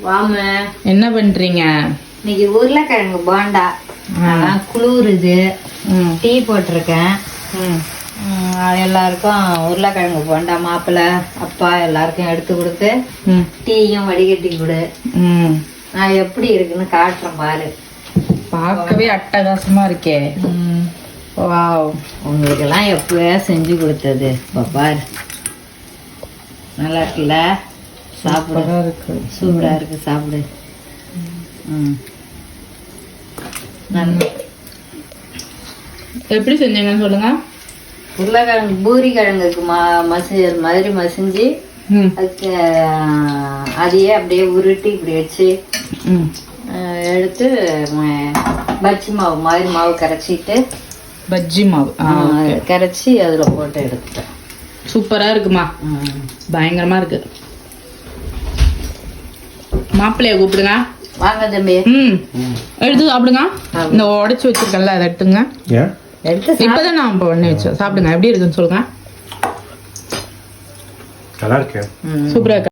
வாம என்ன பண்றீங்க? இன்னைக்கு உருளைக்கிழங்கு போண்டா. குளிருது. டீ போட்டிருக்கேன். எல்லாருக்கும் உருளைக்கிழங்கு போண்டா மாப்பிள்ளை அப்பா எல்லாருக்கும் எடுத்து கொடுத்து டீயும் வடிகட்டி கொடு. நான் எப்படி இருக்குன்னு காட்டுறேன் பாரு. பார்க்கவே அட்டகாசமா இருக்கே. வாவ், உங்களுக்கெல்லாம் எப்பவே செஞ்சு கொடுத்தது பாரு. நல்லா இருக்குல்ல? சாப்பிட இருக்கு, சூப்பரா இருக்கு. சாப்பிடு. எப்படி செஞ்சீங்கன்னு சொல்லுங்க. உருளைக்கிழங்கு பூரி கிழங்குக்கு மாதிரி மசிஞ்சு அதுக்கு அதையே அப்படியே உருட்டி இப்படி வச்சு எடுத்து பஜ்ஜி மாவு மாதிரி மாவு கரைச்சிட்டு பஜ்ஜி மாவு கரைச்சி அதில் போட்டு எடுத்துட்டேன். சூப்பரா இருக்குமா? பயங்கரமா இருக்கு. மாப்பிள்ளைய கூப்பிடுங்க. வாங்க தம்பி. எடுத்து சாப்பிடுங்க. இந்த உடைச்சு வச்சிருக்கல அதை எடுத்துங்க. இப்பதான் நான் பண்ணி வச்சேன். சாப்பிடுங்க. எப்படி இருக்குன்னு சொல்லுங்க. நல்லா இருக்கு. சூப்பரா இருக்கு.